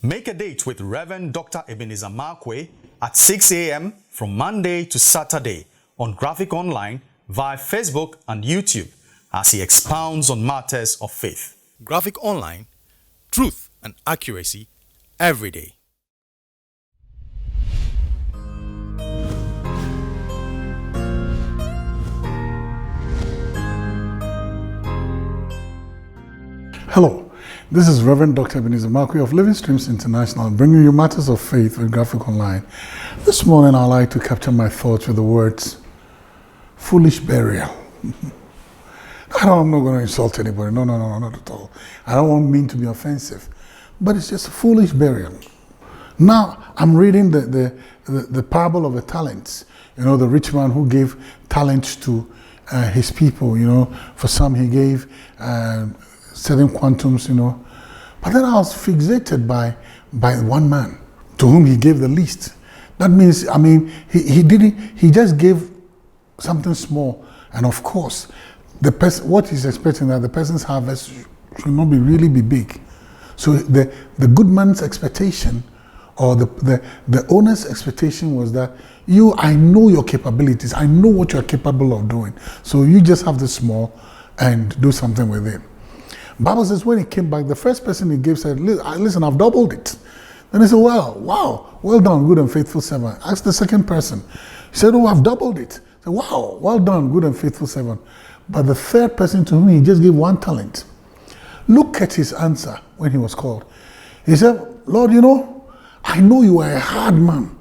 Make a date with Rev Dr Ebenezer Markwei at 6 a.m. from Monday to Saturday on Graphic Online via Facebook and YouTube as he expounds on matters of faith. Graphic Online, truth and accuracy every day. Hello, this is Rev Dr Ebenezer Markwei of Living Streams International, bringing you matters of faith with Graphic Online. This morning I'd like to capture my thoughts with the words, foolish burial. I'm not going to insult anybody. No, not at all. I don't mean to be offensive, but it's just foolish burial. Now, I'm reading the parable of the talents. You know, the rich man who gave talents to his people, you know. For some he gave certain quantums, you know. But then I was fixated by one man to whom he gave the least. That means, I mean, he just gave something small. And of course, the person, what he's expecting that the person's harvest should not really be big. So the good man's expectation, or the owner's expectation, was that I know your capabilities. I know what you're capable of doing. So you just have the small and do something with it. Bible says when he came back, the first person he gave said, listen, I've doubled it. Then he said, wow, well done, good and faithful servant. Ask the second person. He said, I've doubled it. He said, wow, well done, good and faithful servant. But the third person, to whom he just gave one talent, look at his answer when he was called. He said, Lord, you know, I know you are a hard man.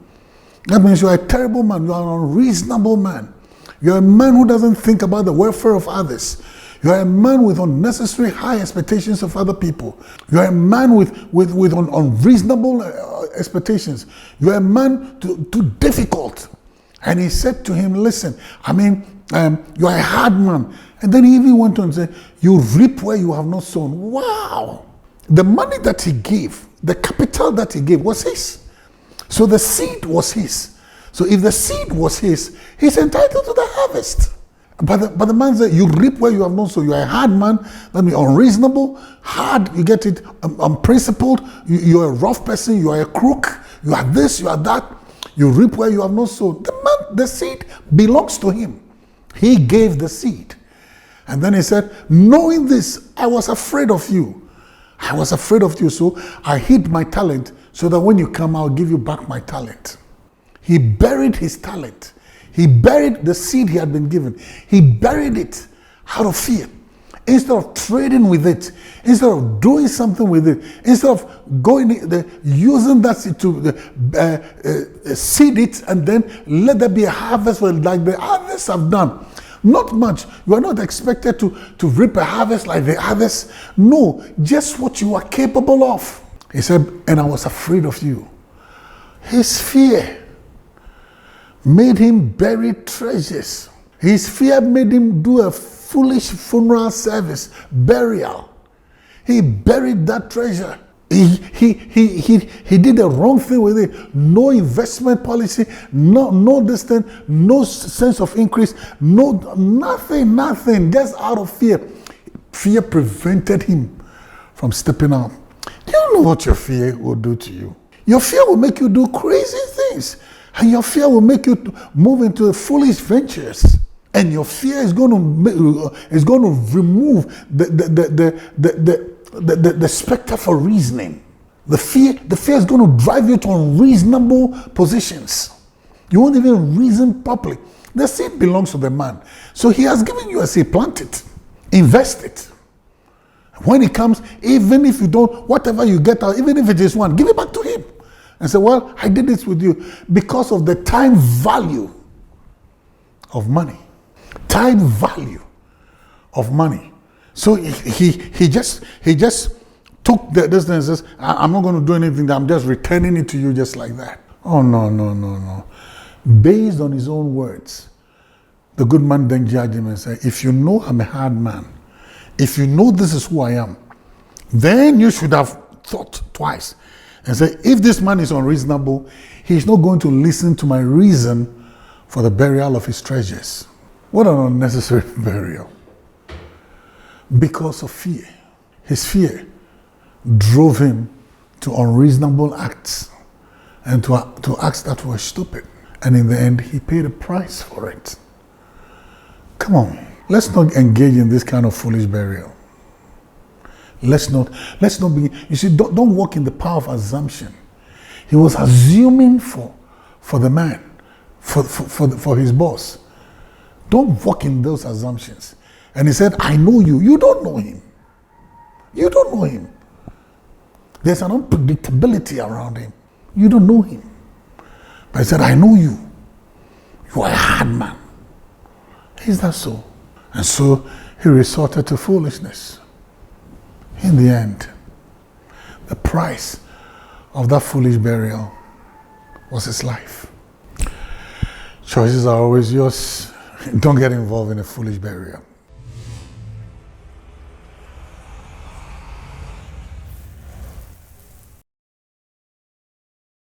That means you are a terrible man. You are an unreasonable man. You are a man who doesn't think about the welfare of others. You are a man with unnecessary high expectations of other people. You are a man with unreasonable expectations. You are a man too difficult. And he said to him, listen, I mean, you are a hard man. And then he even went on to say, you reap where you have not sown. Wow! The money that he gave, the capital that he gave was his. So the seed was his. So if the seed was his, he's entitled to the harvest. But the man said, you reap where you have not sown. You are a hard man, that means unreasonable, hard, you get it, unprincipled, you are a rough person, you are a crook, you are this, you are that. You reap where you have not sown. The seed belongs to him. He gave the seed. And then he said, knowing this, I was afraid of you. I was afraid of you, so I hid my talent so that when you come, I'll give you back my talent. He buried his talent. He buried the seed he had been given. He buried it out of fear. Instead of trading with it, instead of doing something with it, instead of using that seed to seed it and then let there be a harvest like the others have done. Not much. You are not expected to reap a harvest like the others. No, just what you are capable of. He said, and I was afraid of you. His fear made him bury treasures. His fear made him do a foolish funeral service, burial. He buried that treasure. He did the wrong thing with it. No investment policy, no distance, no sense of increase, nothing, just out of fear. Fear prevented him from stepping out. Do you know what your fear will do to you? Your fear will make you do crazy things. And your fear will make you move into foolish ventures. And your fear is going to remove the specter for reasoning. The fear is going to drive you to unreasonable positions. You won't even reason properly. The seed belongs to the man. So he has given you a seed, plant it, invest it. When he comes, even if you don't, whatever you get out, even if it is one, give it back to him. And say, well, I did this with you because of the time value of money. Time value of money. So he just took this thing and says, I'm not going to do anything, I'm just returning it to you just like that. Oh, no. Based on his own words, the good man then judged him and said, if you know I'm a hard man, if you know this is who I am, then you should have thought twice and say, if this man is unreasonable, he's not going to listen to my reason for the burial of his treasures. What an unnecessary burial. Because of fear. His fear drove him to unreasonable acts and to acts that were stupid. And in the end, he paid a price for it. Come on, let's not engage in this kind of foolish burial. Let's not be, you see, don't walk in the power of assumption. He was assuming for the man, for his boss. Don't walk in those assumptions. And he said, I know you. You don't know him. You don't know him. There's an unpredictability around him. You don't know him. But he said, I know you. You are a hard man. Is that so? And so he resorted to foolishness. In the end, the price of that foolish burial was his life. Choices are always yours. Don't get involved in a foolish burial.